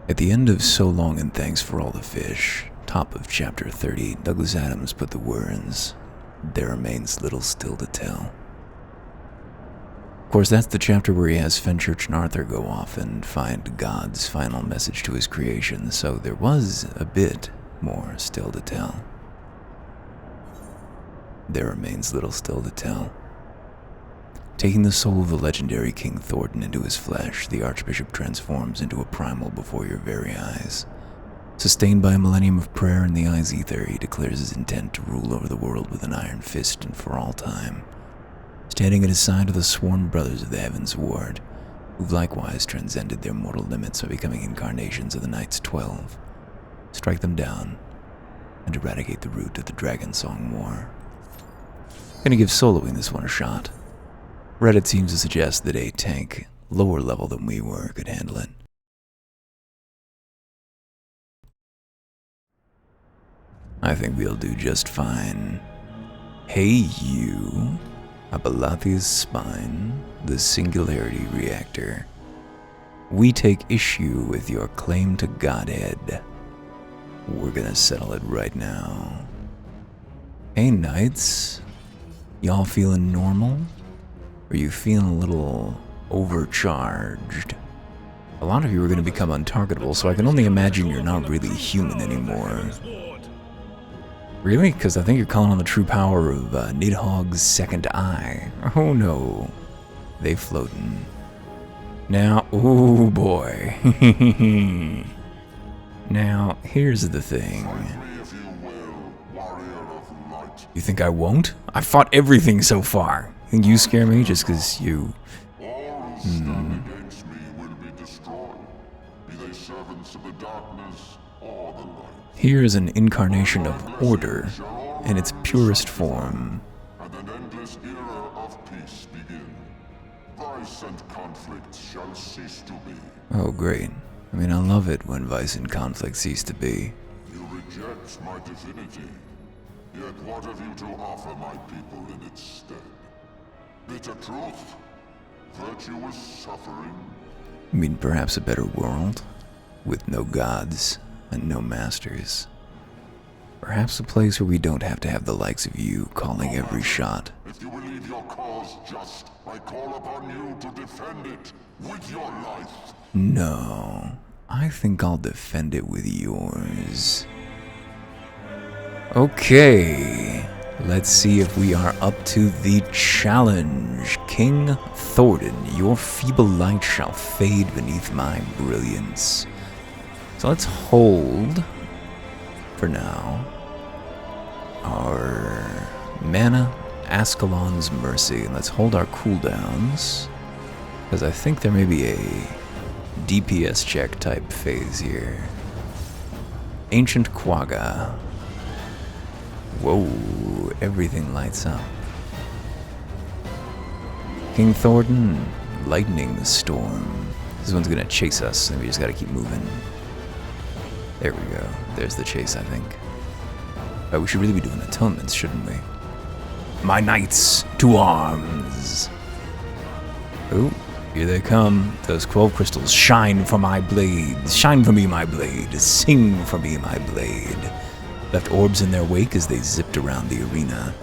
At the end of So Long and Thanks for All the Fish, top of chapter 30, Douglas Adams put the words, "There remains little still to tell." Of course, that's the chapter where he has Fenchurch and Arthur go off and find God's final message to his creation, so there was a bit more still to tell. There remains little still to tell. Taking the soul of the legendary King Thornton into his flesh, the Archbishop transforms into a primal before your very eyes. Sustained by a millennium of prayer in the eyes ether, he declares his intent to rule over the world with an iron fist and for all time. Standing at his side are the sworn brothers of the Heavens Ward, who've likewise transcended their mortal limits by becoming incarnations of the Night's 12. Strike them down and eradicate the root of the Dragon Song War. Gonna give soloing this one a shot. Reddit seems to suggest that a tank lower level than we were could handle it. I think we'll do just fine. Hey you, Abalathia's spine, the singularity reactor. We take issue with your claim to godhead. We're gonna settle it right now. Hey knights, y'all feeling normal? Are you feeling a little overcharged? A lot of you are going to become untargetable, so I can only imagine you're not really human anymore. Really? Because I think you're calling on the true power of Nidhogg's second eye. Oh no. They floatin'. Now, oh boy. Now, here's the thing. You think I won't? I fought everything so far. Think you scare me just because you... Here is an incarnation of order in its purest form. And an endless era of peace begin. Vice and conflict shall cease to be. Oh, great. I mean, I love it when vice and conflict cease to be. You reject my divinity. Yet what have you to offer my people in its stead? Bitter truth? Virtuous suffering? I mean, perhaps a better world? With no gods and no masters. Perhaps a place where we don't have to have the likes of you calling every shot. If you believe your cause just, I call upon you to defend it with your life. No, I think I'll defend it with yours. Okay, let's see if we are up to the challenge. King Thornton, your feeble light shall fade beneath my brilliance. So let's hold, for now, our mana, Ascalon's Mercy, and let's hold our cooldowns, because I think there may be a DPS check type phase here. Ancient Quagga. Whoa, everything lights up. King Thornton, Lightning Storm. This one's gonna chase us, and we just gotta keep moving. There we go. There's the chase, I think. Oh, we should really be doing atonements, shouldn't we? My knights, to arms! Oh, here they come. Those 12 crystals. Shine for my blade. Shine for me, my blade. Sing for me, my blade. Left orbs in their wake as they zipped around the arena.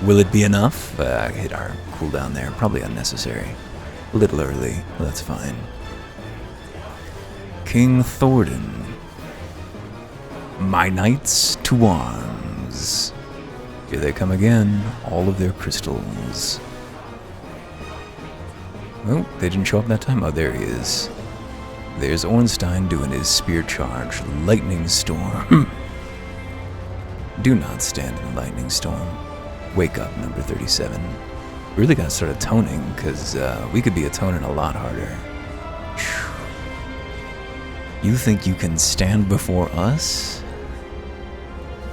Will it be enough? Hit our cooldown there. Probably unnecessary. A little early. That's fine. King Thornton. My knights to arms. Here they come again. All of their crystals. Oh, they didn't show up that time? Oh, there he is. There's Ornstein doing his spear charge. Lightning Storm. Do not stand in the lightning storm. Wake up, number 37. Really gotta start atoning, because we could be atoning a lot harder. You think you can stand before us?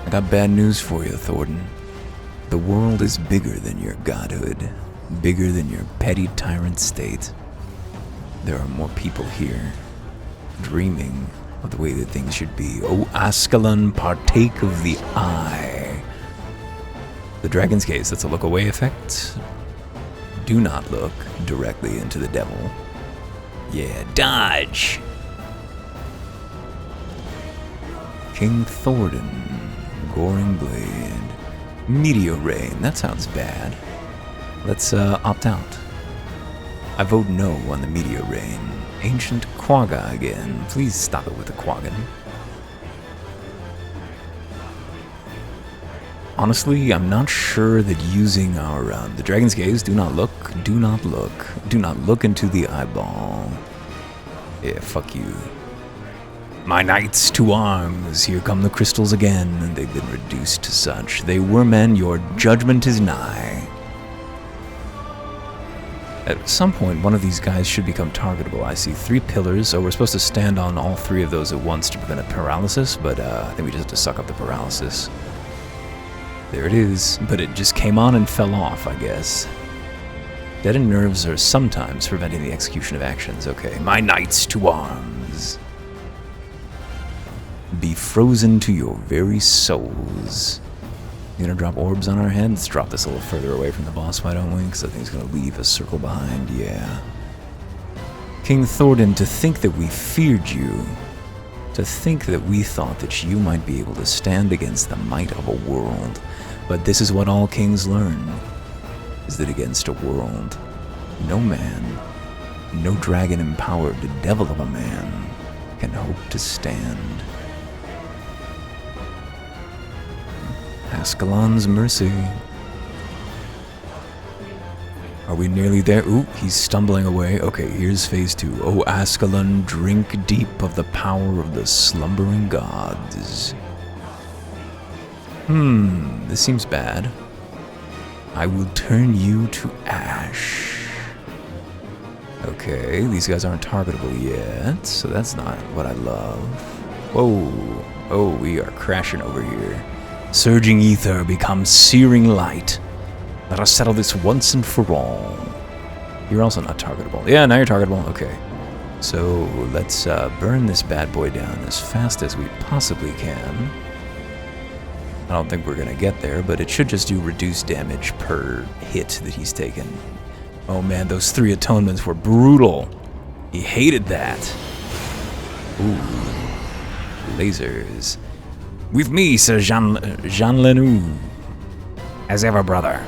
I got bad news for you, Thornton. The world is bigger than your godhood, bigger than your petty tyrant state. There are more people here, dreaming of the way that things should be. Oh, Ascalon, partake of the eye. The Dragon's Case, that's a look away effect. Do not look directly into the devil. Yeah, dodge. King Thordan, Goring Blade, Meteor Rain. That sounds bad. Let's opt out. I vote no on the Meteor Rain. Ancient Quagga again. Please stop it with the Quaggan. Honestly, I'm not sure that using our the Dragon's Gaze. Do not look into the eyeball. Yeah, fuck you. My knights to arms, here come the crystals again, and they've been reduced to such. They were men, your judgment is nigh. At some point, one of these guys should become targetable. I see 3 pillars, so we're supposed to stand on all 3 of those at once to prevent a paralysis, but I think we just have to suck up the paralysis. There it is, but it just came on and fell off, I guess. Deadened nerves are sometimes preventing the execution of actions. Okay, my knights to arms. Be frozen to your very souls. You gonna drop orbs on our head? Let's drop this a little further away from the boss, why don't we? Because I think he's gonna leave a circle behind, yeah. King Thordan, to think that we feared you. To think that we thought that you might be able to stand against the might of a world. But this is what all kings learn, is that against a world, no man, no dragon empowered devil of a man, can hope to stand. Ascalon's mercy. Are we nearly there? Ooh, he's stumbling away. Okay, here's phase 2. Oh, Ascalon, drink deep of the power of the slumbering gods. This seems bad. I will turn you to ash. Okay, these guys aren't targetable yet, so that's not what I love. Whoa. Oh, we are crashing over here. Surging ether becomes searing light. Let us settle this once and for all. You're also not targetable. Yeah, now you're targetable. Okay. So let's burn this bad boy down as fast as we possibly can. I don't think we're going to get there, but it should just do reduced damage per hit that he's taken. Oh man, those 3 atonements were brutal. He hated that. Ooh. Lasers. With me, Sir Jean Lenou. As ever, brother.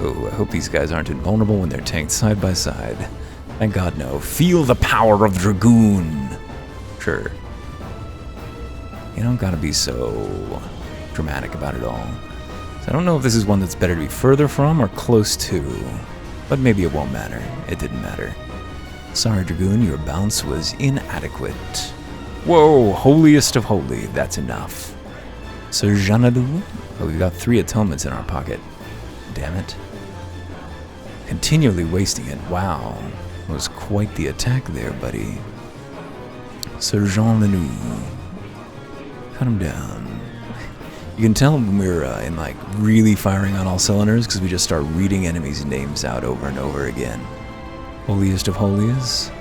Oh, I hope these guys aren't invulnerable when they're tanked side by side. Thank God, no. Feel the power of Dragoon. Sure. You don't gotta be so dramatic about it all. So I don't know if this is one that's better to be further from or close to, but maybe it won't matter. It didn't matter. Sorry, Dragoon, your bounce was inadequate. Whoa, holiest of holy, that's enough. Sir Janadu? Oh, we've got 3 atonements in our pocket. Damn it. Continually wasting it. Wow. That was quite the attack there, buddy. Sir Jean Lenou. Cut him down. You can tell when we're in like really firing on all cylinders because we just start reading enemies' names out over and over again. Holiest of holiest?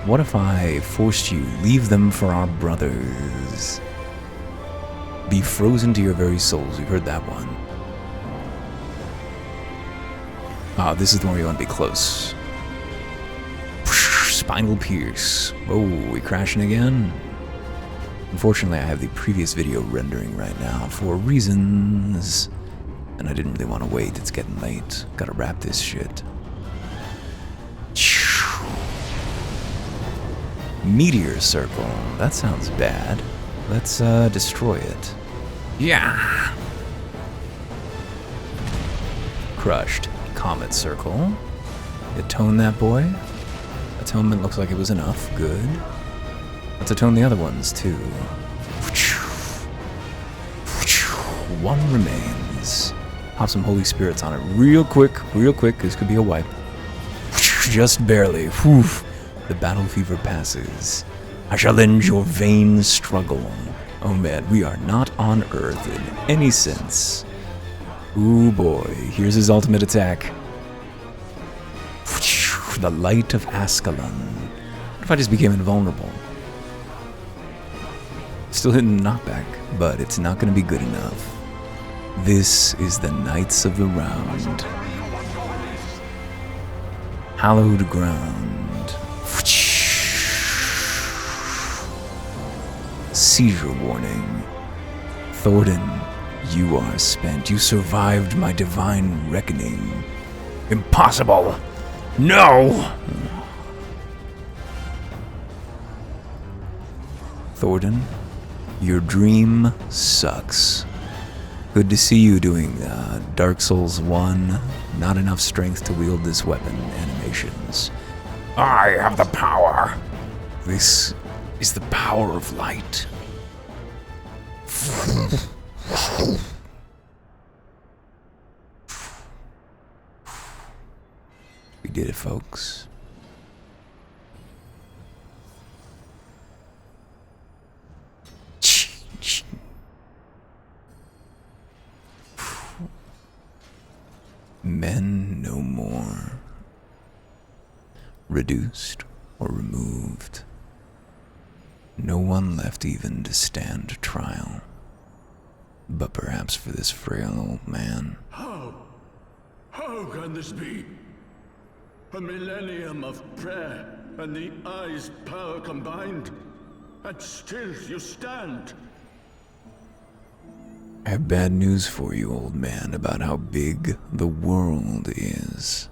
What if I forced you, leave them for our brothers? Be frozen to your very souls. We've heard that one. Ah, this is the one where you want to be close. Spinal pierce. Oh, we crashing again? Unfortunately, I have the previous video rendering right now for reasons. And I didn't really want to wait. It's getting late. Gotta wrap this shit. Meteor circle. That sounds bad. Let's destroy it. Yeah. Crushed. Comet circle. Atone that boy. Atonement looks like it was enough. Good. Let's atone the other ones too. 1 remains. Pop some holy spirits on it real quick. This could be a wipe. Just barely. Whew. The battle fever passes. I shall end your vain struggle. Oh man, we are not on Earth in any sense. Ooh boy, here's his ultimate attack. The light of Ascalon. What if I just became invulnerable? Still hitting the knockback, but it's not going to be good enough. This is the Knights of the Round. Hallowed ground. seizure warning. Thornton, you are spent. You survived my divine reckoning. Impossible! No! Thornton, your dream sucks. Good to see you doing Dark Souls 1. Not enough strength to wield this weapon animations. I have the power. This is the power of light. We did it, folks. Men no more. Reduced or removed. No one left even to stand trial. But perhaps for this frail old man. How? How can this be? A millennium of prayer and the eye's power combined, and still you stand. I have bad news for you, old man, about how big the world is.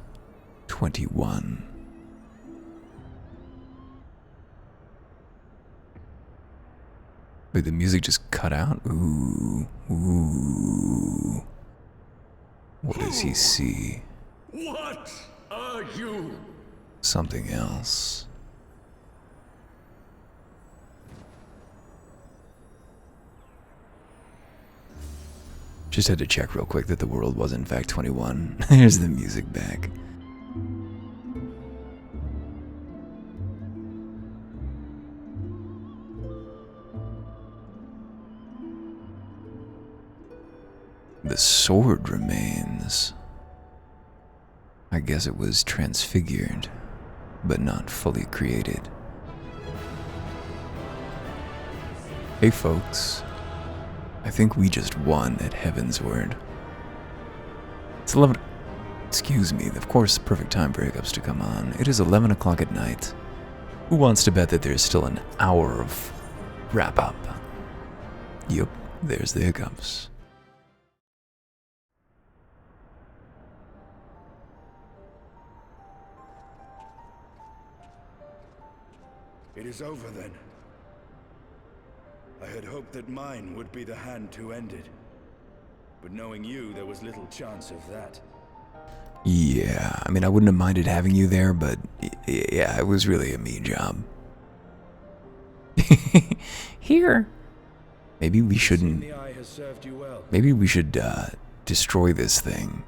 21. Wait, the music just cut out? Ooh, ooh. What does he see? What are you? Something else. Just had to check real quick that the world was in fact 21. Here's the music back. The sword remains. I guess it was transfigured, but not fully created. Hey folks, I think we just won at Heaven's Word. It's 11. Excuse me, of course, perfect time for hiccups to come on. It is 11 o'clock at night. Who wants to bet that there's still an hour of wrap up? Yup, there's the hiccups. It is over then. I had hoped that mine would be the hand to end it. But knowing you, there was little chance of that. Yeah, I mean, I wouldn't have minded having you there, but yeah, it was really a me job. Here. Maybe we shouldn't. The eye has served you well. Maybe we should destroy this thing.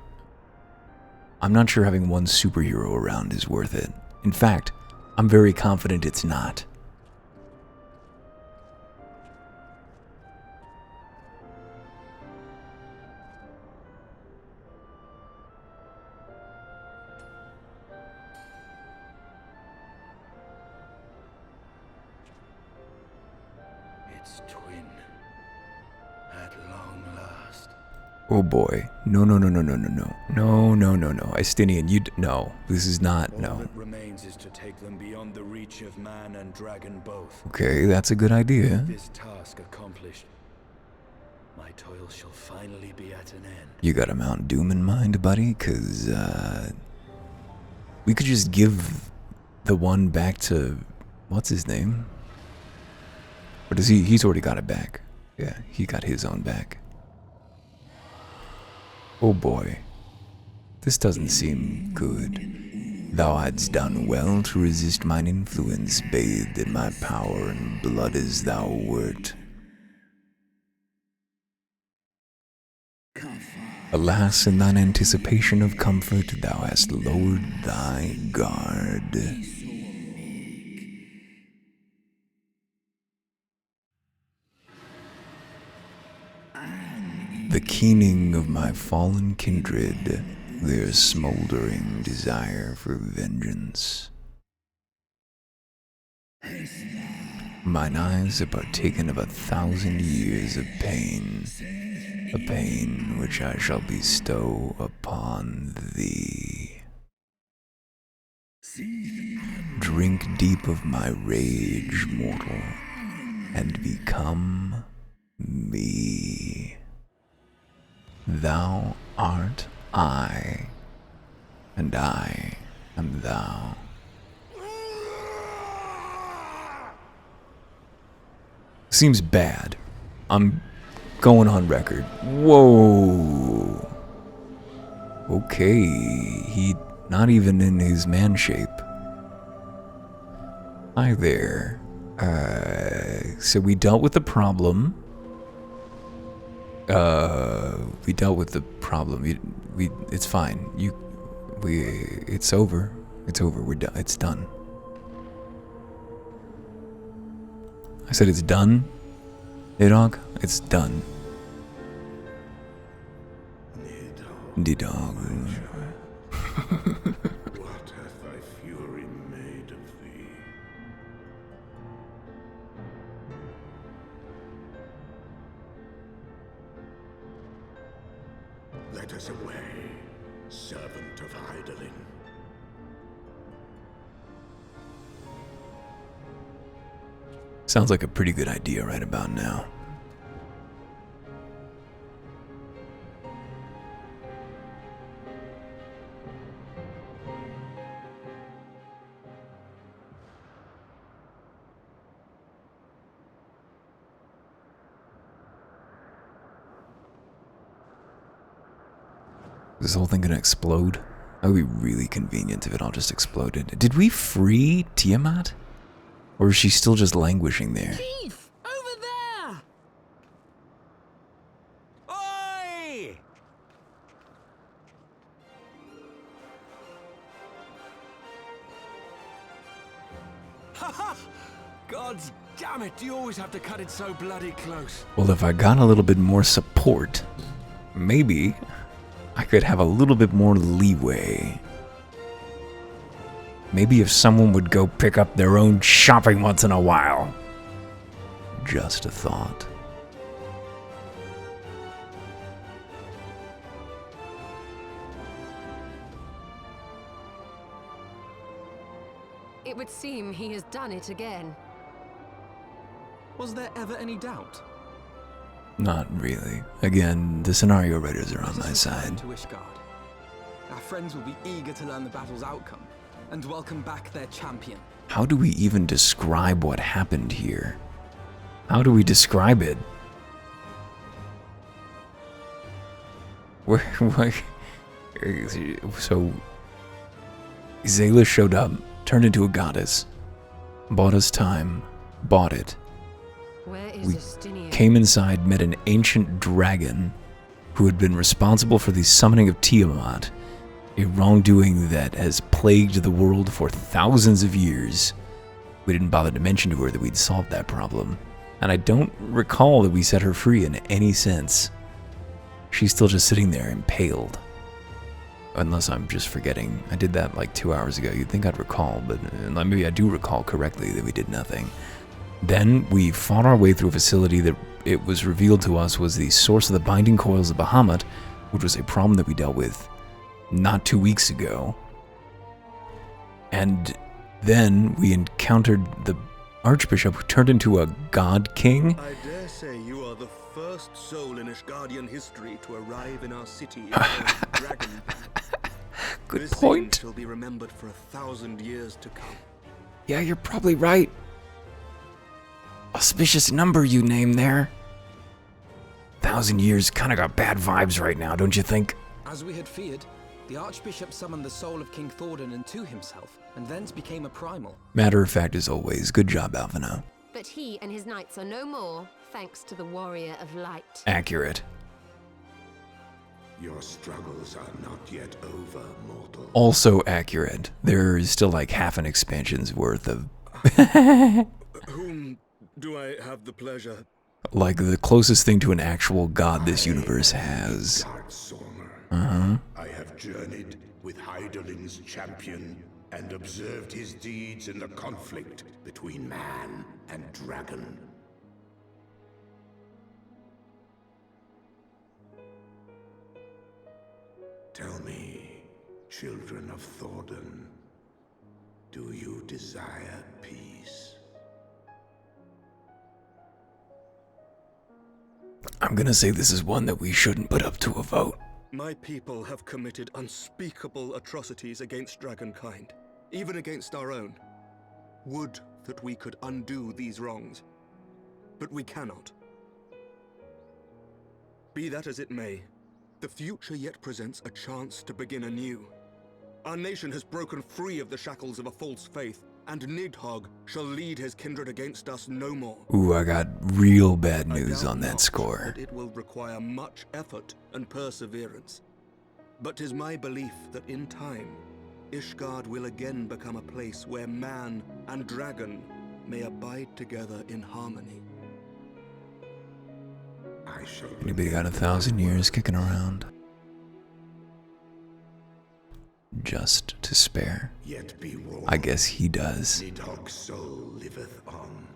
I'm not sure having one superhero around is worth it. In fact, I'm very confident it's not. It's twin. At long last. Oh boy. No, no, no, no, no, no, no. No, no, no, no. Istinian, no. This is not, All no. that remains is to take them beyond the reach of man and dragon both. Okay, that's a good idea. This task accomplished, my toil shall finally be at an end. You got a Mount Doom in mind, buddy? Cause, we could just give the one back to, what's his name? Or does he's already got it back. Yeah, he got his own back. Oh boy. This doesn't seem good. Thou hadst done well to resist mine influence, bathed in my power and blood as thou wert. Alas, in thine anticipation of comfort, thou hast lowered thy guard. The keening of my fallen kindred, their smoldering desire for vengeance. Mine eyes have partaken of 1,000 years of pain, a pain which I shall bestow upon thee. Drink deep of my rage, mortal. and become me. Thou art I, and I am thou. Seems bad. I'm going on record. Whoa. Okay, he not even in his man shape. Hi there. So we dealt with the problem. We dealt with the problem. It's fine. It's over. It's over. We're done. It's done. I said it's done. Nidog, it's done. Nidog. What hath thy fury made of thee? Let us away, servant of Hydaelyn. Sounds like a pretty good idea right about now. Is this whole thing gonna explode? That would be really convenient if it all just exploded. Did we free Tiamat? Or is she still just languishing there? Chief! Over there! Oi! Haha! God damn it, you always have to cut it so bloody close. Well, if I got a little bit more support, maybe I could have a little bit more leeway. Maybe if someone would go pick up their own shopping once in a while. Just a thought. It would seem he has done it again. Was there ever any doubt? Not really. Again, the scenario writers are on Let my us return side. to Ishgard. Our friends will be eager to learn the battle's outcome and welcome back their champion. How do we even describe what happened here? How do we describe it? So, Zayla showed up, turned into a goddess, bought us time, bought it. Where is We Justinia? came inside, met an ancient dragon who had been responsible for the summoning of Tiamat, a wrongdoing that has plagued the world for thousands of years. We didn't bother to mention to her that we'd solved that problem, and I don't recall that we set her free in any sense. She's still just sitting there impaled. Unless I'm just forgetting. I did that like 2 hours ago. You'd think I'd recall, but maybe I do recall correctly that we did nothing. Then we fought our way through a facility that it was revealed to us was the source of the binding coils of Bahamut, which was a problem that we dealt with not 2 weeks ago. And then we encountered the Archbishop who turned into a God King. I dare say you are the first soul in Ishgardian history to arrive in our city in dragon. Good This point. scene shall be remembered for 1,000 years to come. Yeah, you're probably right. Auspicious number you name there. 1,000 years kinda got bad vibes right now, don't you think? As we had feared, the Archbishop summoned the soul of King Thordan into himself, and thence became a primal. Matter of fact, as always, good job, Alphino. But he and his knights are no more, thanks to the Warrior of Light. Accurate. Your struggles are not yet over, mortal. Also accurate. There's still like half an expansion's worth of... Whom do I have the pleasure? like the closest thing to an actual god this universe has. I have journeyed with Hydaelyn's champion and observed his deeds in the conflict between man and dragon. Tell me, children of Thordan, do you desire peace? I'm gonna say this is one that we shouldn't put up to a vote. My people have committed unspeakable atrocities against Dragonkind, even against our own. Would that we could undo these wrongs, but we cannot. Be that as it may, the future yet presents a chance to begin anew. Our nation has broken free of the shackles of a false faith, and Nidhogg shall lead his kindred against us no more. Ooh, I got real bad I news doubt on that not score. that it will require much effort and perseverance. But 'tis my belief that in time, Ishgard will again become a place where man and dragon may abide together in harmony. I shall Anybody got 1,000 years kicking around? Just to spare? yet be warned. I guess he does. Nidhogg's soul liveth on.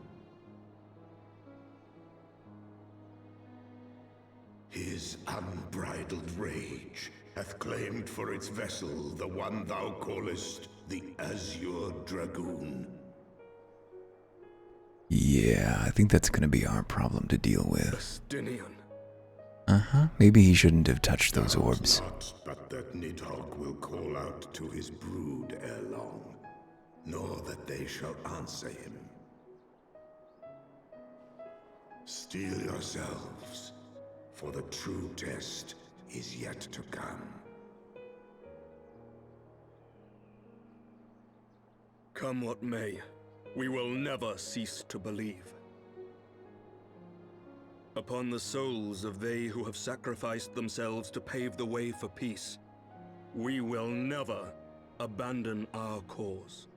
His unbridled rage hath claimed for its vessel the one thou callest the Azure Dragoon. Yeah, I think that's gonna be our problem to deal with. Estinian. Maybe he shouldn't have touched those orbs. Not but that Nidhogg will call out to his brood ere long, nor that they shall answer him. Steel yourselves, for the true test is yet to come. Come what may, we will never cease to believe. Upon the souls of they who have sacrificed themselves to pave the way for peace, we will never abandon our cause.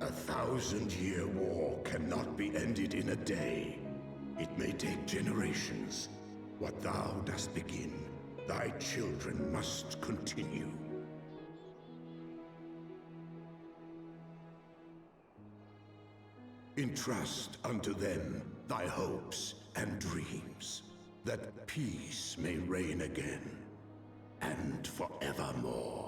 1,000-year war cannot be ended in a day. It may take generations. What thou dost begin, thy children must continue. Entrust unto them thy hopes and dreams, that peace may reign again, and forevermore.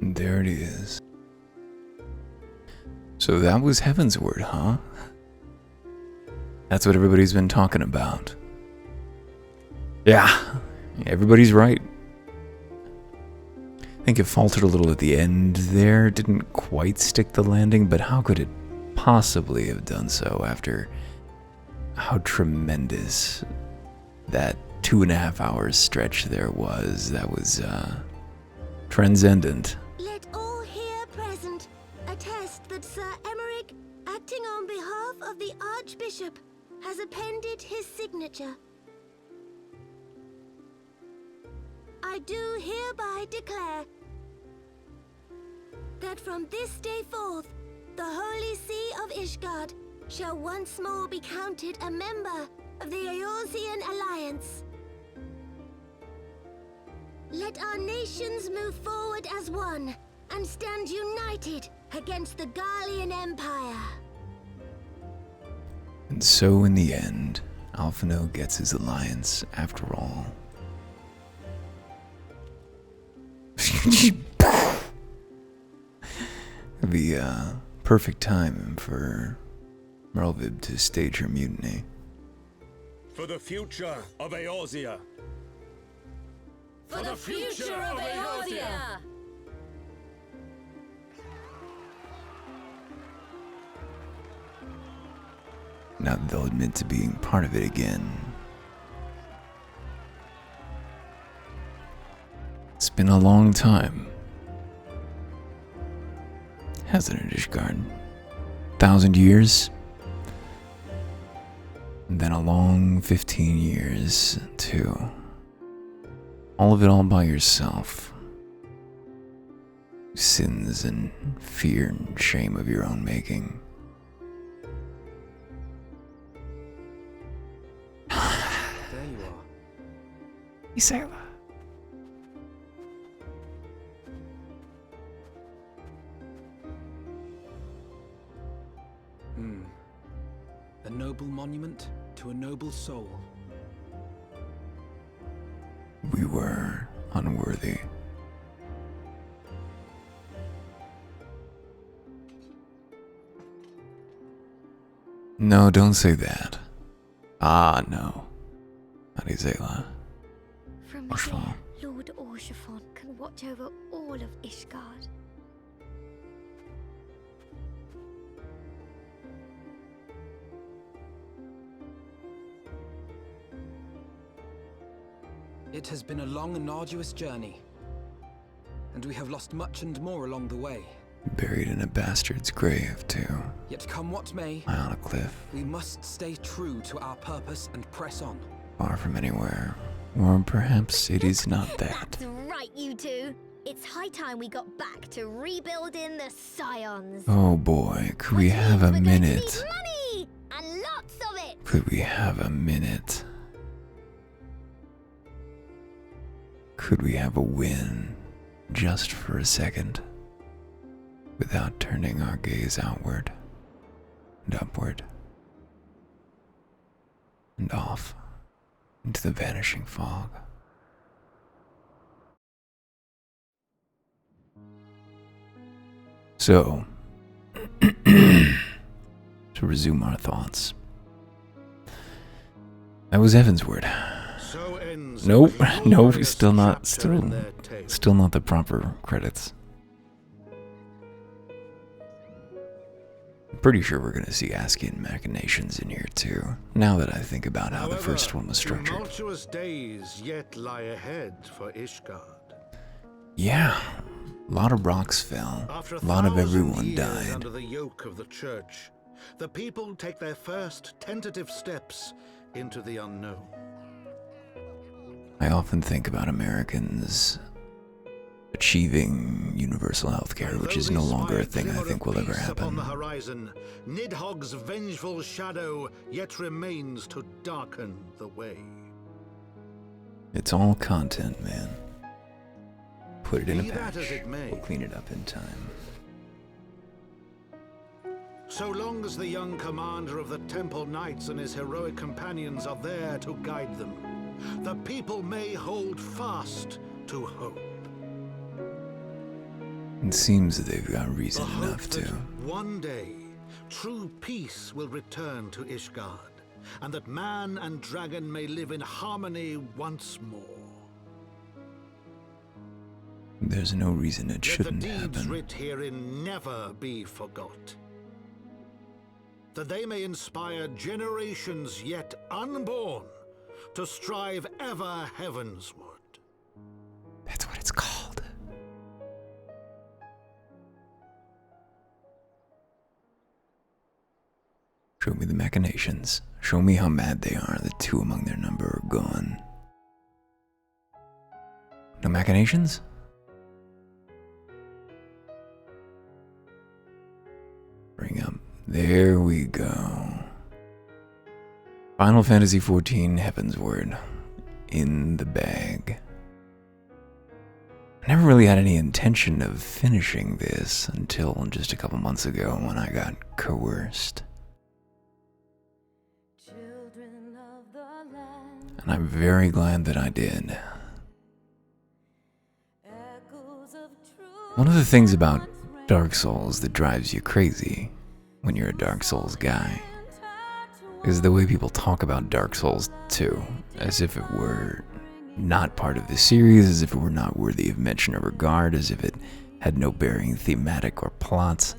There it is. So that was Heaven's Word, huh? That's what everybody's been talking about. Yeah, everybody's right. I think it faltered a little at the end there. Didn't quite stick the landing, but how could it possibly have done so after how tremendous that 2.5 hours stretch there was? That was, transcendent. Let all here present attest that Sir Emmerich, acting on behalf of the Archbishop, has appended his signature. I do hereby declare that from this day forth, the Holy See of Ishgard shall once more be counted a member of the Eorzean Alliance. Let our nations move forward as one and stand united against the Garlean Empire. And so in the end, Alphino gets his alliance after all. It'd be a perfect time for Merlvib to stage her mutiny. For the future of Eorzea. For the future of Eorzea! Now that they'll admit to being part of it again. It's been a long time. Hasn't it, Ishgard? 1,000 years? And then a long 15 years, too. All of it all by yourself. Sins and fear and shame of your own making. There you are. Isela. noble monument to a noble soul. We were unworthy. No, don't say that. Ah, no. Arizela. From Orshval. here, Lord Orshafon can watch over all of Ishgard. It has been a long and arduous journey, and we have lost much and more along the way. Buried in a bastard's grave, too. Yet come what may, High on a cliff, we must stay true to our purpose and press on. far from anywhere. Or perhaps it is not that. That's right, you two. It's high time we got back to rebuilding the Scions. Oh boy, could we Which have a means we're going to need minute? money! And lots of it! Could we have a minute? Could we have a win, just for a second, without turning our gaze outward, and upward, and off into the vanishing fog? So, to resume our thoughts, that was Evan's word. So ends Nope, a nope, glorious still not, chapter in their tale. still not the proper credits. I'm pretty sure we're gonna see Askian machinations in here too, now that I think about how the However, first one was structured. tumultuous days yet lie ahead for Ishgard. Yeah, a lot of rocks fell, After a lot of 1,000 everyone years died. under the yoke of the church, the people take their first tentative steps into the unknown. I often think about Americans achieving universal healthcare, which is no longer a thing I think will ever Upon happen. the horizon, Nidhogg's vengeful shadow yet remains to darken the way. It's all content, man. Put it in a Be that patch. as it may. We'll clean it up in time. So long as the young commander of the Temple Knights and his heroic companions are there to guide them, the people may hold fast to hope. It seems that they've got reason The hope enough that to. one day true peace will return to Ishgard, and that man and dragon may live in harmony once more. There's no reason it Let shouldn't the deeds happen. writ herein never be forgot, that they may inspire generations yet unborn to strive ever heavensward. That's what it's called. Show me the machinations. Show me how mad they are that two among their number are gone. No machinations? Bring up. There we go. Final Fantasy XIV Heaven's Word. In the bag. I never really had any intention of finishing this until just a couple months ago when I got coerced. And I'm very glad that I did. One of the things about Dark Souls that drives you crazy when you're a Dark Souls guy is the way people talk about Dark Souls 2, as if it were not part of the series, as if it were not worthy of mention or regard, as if it had no bearing thematic or plots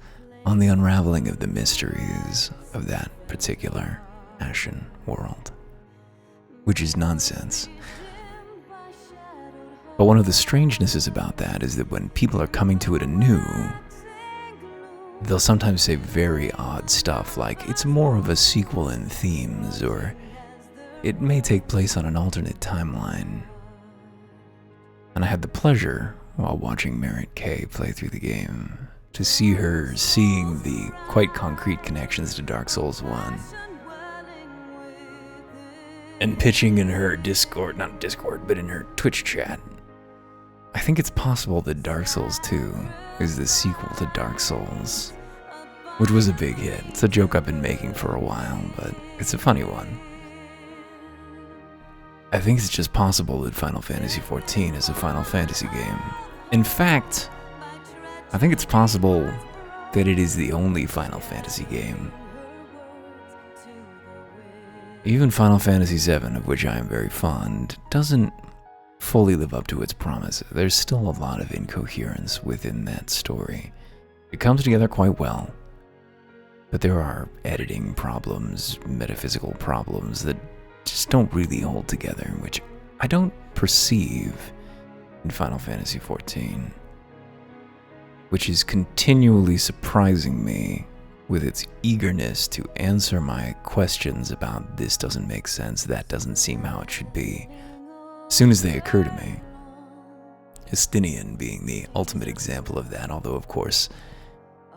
on the unraveling of the mysteries of that particular Ashen world. Which is nonsense. But one of the strangenesses about that is that when people are coming to it anew, they'll sometimes say very odd stuff like, it's more of a sequel in themes, or it may take place on an alternate timeline. And I had the pleasure, while watching Merritt Kay play through the game, to see her seeing the quite concrete connections to Dark Souls 1. And pitching in her Discord, not Discord, but in her Twitch chat, I think it's possible that Dark Souls 2 is the sequel to Dark Souls, which was a big hit. It's a joke I've been making for a while, but it's a funny one. I think it's just possible that Final Fantasy XIV is a Final Fantasy game. In fact, I think it's possible that it is the only Final Fantasy game. Even Final Fantasy VII, of which I am very fond, doesn't fully live up to its promise. There's still a lot of incoherence within that story. It comes together quite well, but there are editing problems, metaphysical problems that just don't really hold together, which I don't perceive in Final Fantasy XIV, which is continually surprising me with its eagerness to answer my questions about this doesn't make sense, that doesn't seem how it should be, as soon as they occur to me. Justinian being the ultimate example of that, although of course,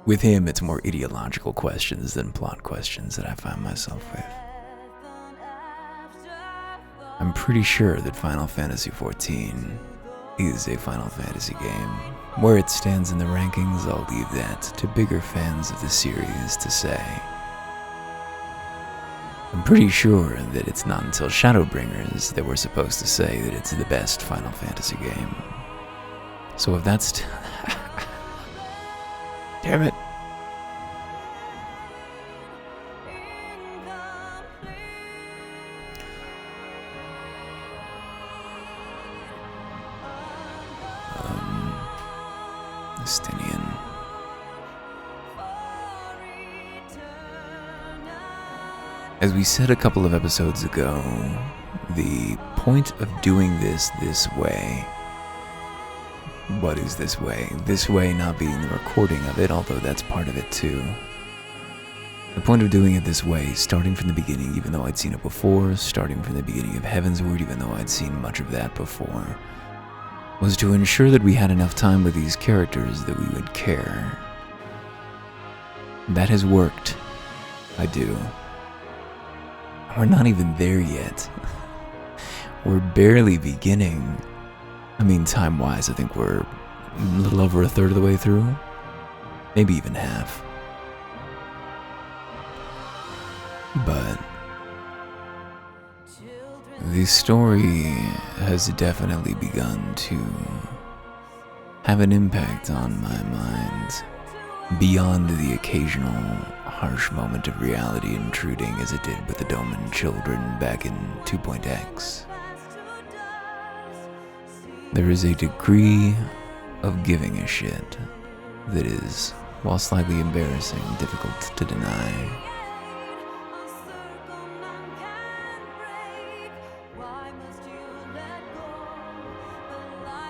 with him it's more ideological questions than plot questions that I find myself with. I'm pretty sure that Final Fantasy XIV is a Final Fantasy game. Where it stands in the rankings, I'll leave that to bigger fans of the series to say. I'm pretty sure that it's not until Shadowbringers that we're supposed to say that it's the best Final Fantasy game. So if that's... Damn it. Justinian. As we said a couple of episodes ago, the point of doing this way, what is this way? This way not being the recording of it, although that's part of it too. The point of doing it this way, starting from the beginning, even though I'd seen it before, starting from the beginning of Heavensward, even though I'd seen much of that before, was to ensure that we had enough time with these characters that we would care. That has worked. I do. We're not even there yet. We're barely beginning. I mean, time-wise, I think we're a little over a third of the way through. Maybe even half. But the story has definitely begun to have an impact on my mind, beyond the occasional harsh moment of reality intruding as it did with the Doman children back in 2.x. There is a degree of giving a shit that is, while slightly embarrassing, difficult to deny.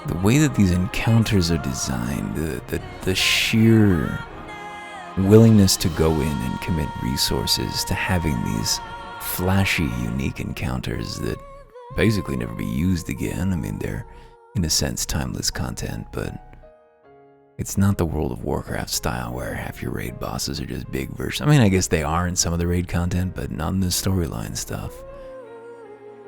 The way that these encounters are designed, the sheer willingness to go in and commit resources to having these flashy, unique encounters that basically never be used again. I mean, they're, in a sense, timeless content, but it's not the World of Warcraft style where half your raid bosses are just big versions. I mean, I guess they are in some of the raid content, but not in the storyline stuff.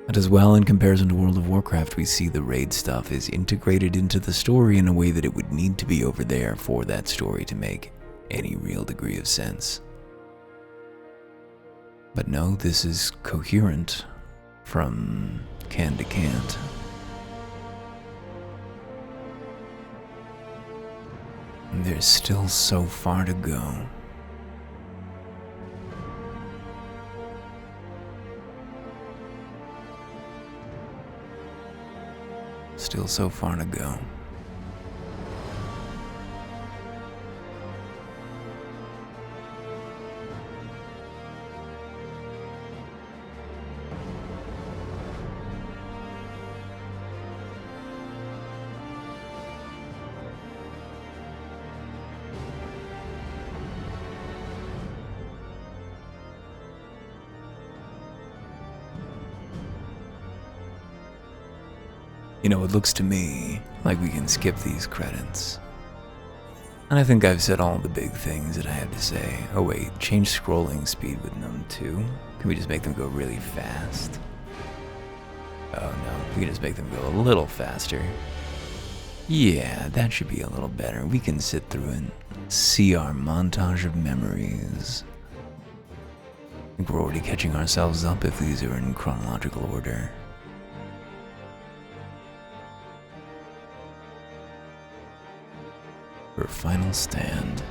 But as well, in comparison to World of Warcraft, we see the raid stuff is integrated into the story in a way that it would need to be over there for that story to make any real degree of sense. But no, this is coherent from can to can't. And there's still so far to go. Still so far to go. You know, it looks to me like we can skip these credits. And I think I've said all the big things that I had to say. Oh wait, change scrolling speed with num 2. Can we just make them go really fast? Oh no, we can just make them go a little faster. Yeah, that should be a little better. We can sit through and see our montage of memories. I think we're already catching ourselves up if these are in chronological order. Her final stand.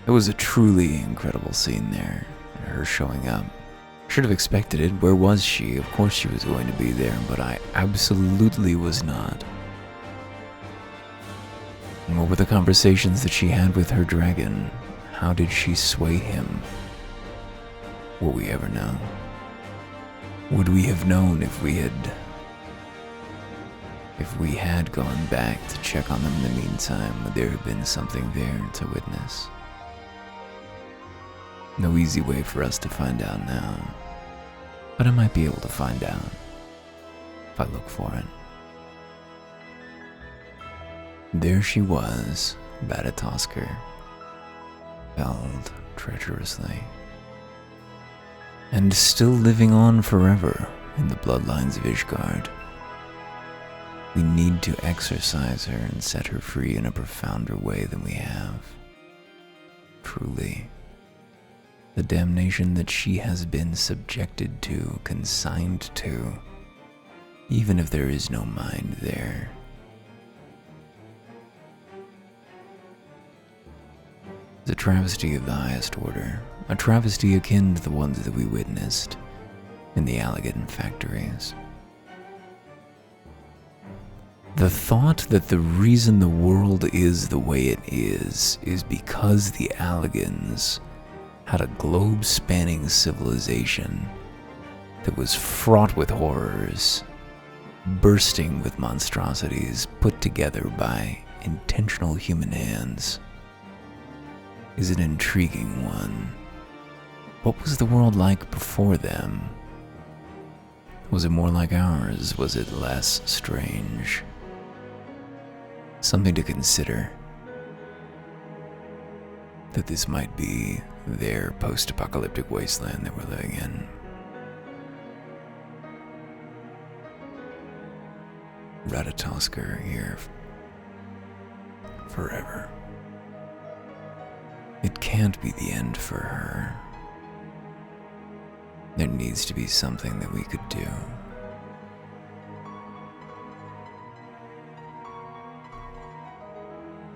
It was a truly incredible scene there, her showing up. Should have expected it. Where was she? Of course she was going to be there, but I absolutely was not. And what were the conversations that she had with her dragon? How did she sway him? Will we ever know? Would we have known if we had gone back to check on them in the meantime? Would there have been something there to witness? No easy way for us to find out now, but I might be able to find out if I look for it. There she was, Batatosker, held treacherously, and still living on forever in the bloodlines of Ishgard. We need to exorcise her and set her free in a profounder way than we have. Truly. The damnation that she has been subjected to, consigned to, even if there is no mind there. It's a travesty of the highest order, a travesty akin to the ones that we witnessed in the Allegan factories. The thought that the reason the world is the way it is because the Allegans had a globe-spanning civilization that was fraught with horrors, bursting with monstrosities put together by intentional human hands, is an intriguing one. What was the world like before them? Was it more like ours? Was it less strange? Something to consider. That this might be their post-apocalyptic wasteland that we're living in. Ratatosker here forever. It can't be the end for her. There needs to be something that we could do.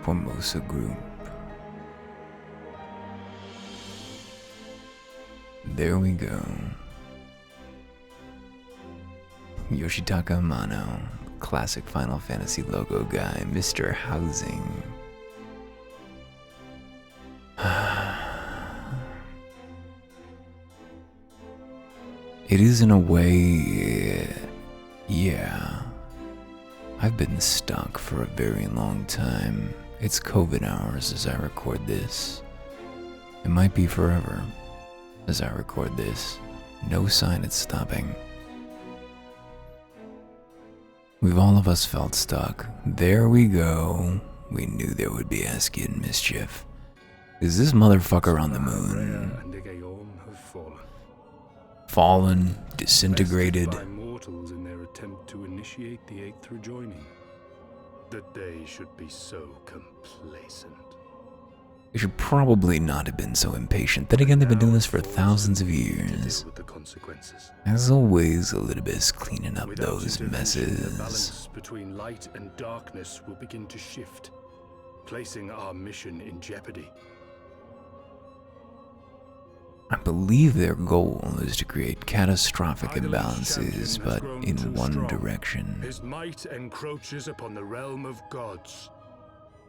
Formosa Group. There we go. Yoshitaka Amano, classic Final Fantasy logo guy, Mr. Housing. It is in a way, yeah. I've been stuck for a very long time. It's COVID hours as I record this. It might be forever as I record this. No sign it's stopping. We've all of us felt stuck. There we go. We knew there would be Askian mischief. Is this motherfucker on the moon? Fallen, disintegrated. By mortals in their attempt to initiate the Eighth rejoining. That they should be so complacent. They should probably not have been so impatient. Then again, they've been doing this for thousands of years. As always, Elidibus cleaning up those messes. The balance between light and darkness will begin to shift, placing our mission in jeopardy. I believe their goal is to create catastrophic imbalances, but in one direction. His might encroaches upon the realm of gods.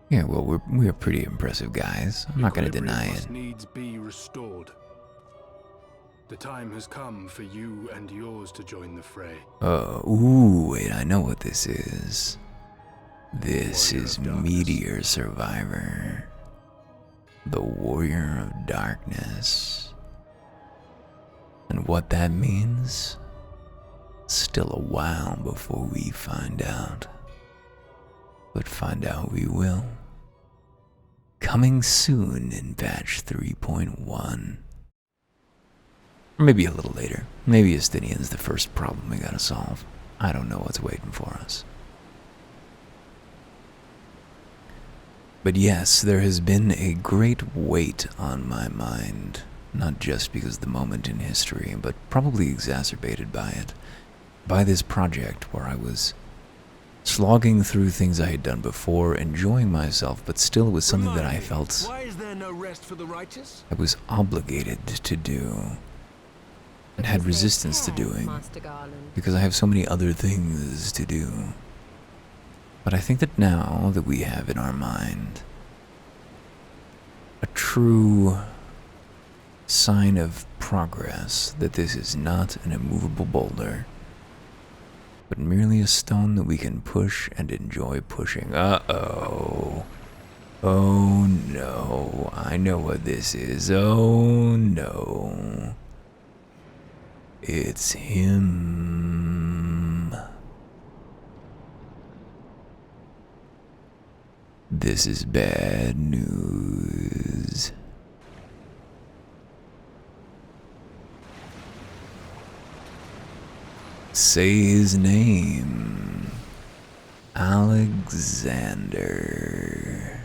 Yeah, well, we're pretty impressive guys. I'm not gonna deny it. Needs be restored. The time has come for you and yours to join the fray. Ooh, wait, I know what this is. This is Meteor Survivor. The Warrior of Darkness. And what that means? Still a while before we find out. But find out we will. Coming soon in patch 3.1. Or maybe a little later. Maybe Estinian's the first problem we gotta solve. I don't know what's waiting for us. But yes, there has been a great weight on my mind, not just because of the moment in history, but probably exacerbated by it, by this project where I was slogging through things I had done before, enjoying myself, but still it was something that I felt Why is there no rest for the righteous? I was obligated to do, and had resistance to doing, Master Garland. because I have so many other things to do. But I think that now that we have in our mind a true sign of progress, that this is not an immovable boulder, but merely a stone that we can push and enjoy pushing. Uh-oh. Oh no, I know what this is. Oh no. It's him. This is bad news. Say his name. Alexander.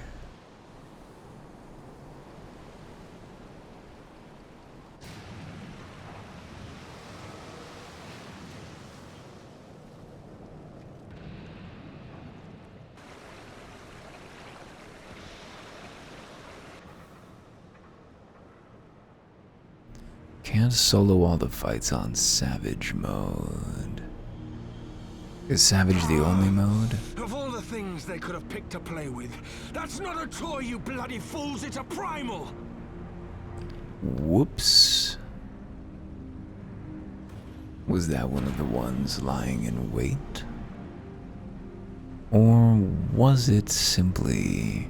Can't solo all the fights on Savage mode. Is Savage the only mode? Of all the things they could have picked to play with, that's not a toy, you bloody fools, it's a primal! Whoops. Was that one of the ones lying in wait? Or was it simply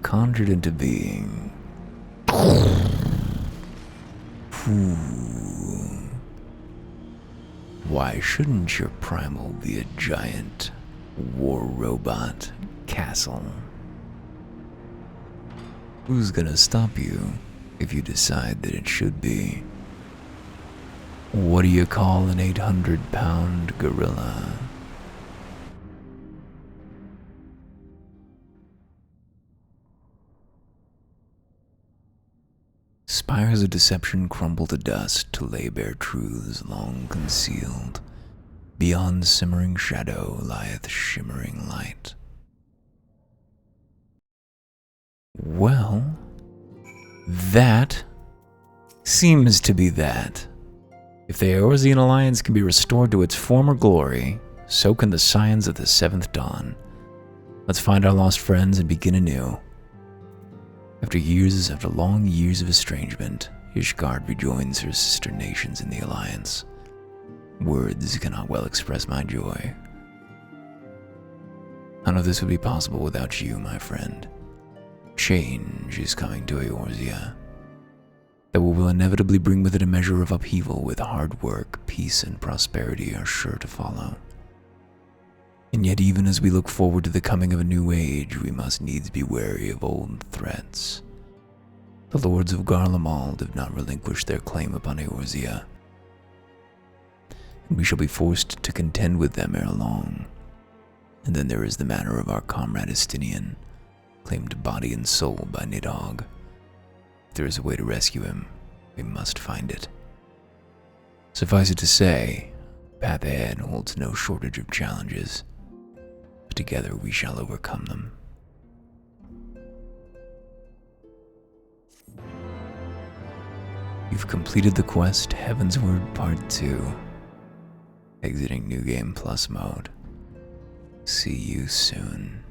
conjured into being? Why shouldn't your primal be a giant war robot castle? Who's gonna stop you if you decide that it should be? What do you call an 800-pound gorilla? Spires of deception crumble to dust to lay bare truths long concealed. Beyond simmering shadow lieth shimmering light. Well, that seems to be that. If the Eorzean Alliance can be restored to its former glory, so can the Scions of the Seventh Dawn. Let's find our lost friends and begin anew. After long years of estrangement, Ishgard rejoins her sister nations in the Alliance. Words cannot well express my joy. None of this would be possible without you, my friend. Change is coming to Eorzea. That will inevitably bring with it a measure of upheaval, with hard work, peace, and prosperity are sure to follow. And yet even as we look forward to the coming of a new age, we must needs be wary of old threats. The lords of Garlemald have not relinquished their claim upon Eorzea, and we shall be forced to contend with them ere long. And then there is the matter of our comrade Estinian, claimed body and soul by Nidhogg. If there is a way to rescue him, we must find it. Suffice it to say, the path ahead holds no shortage of challenges. Together we shall overcome them. You've completed the quest Heavensward Part 2. Exiting New Game Plus mode. See you soon.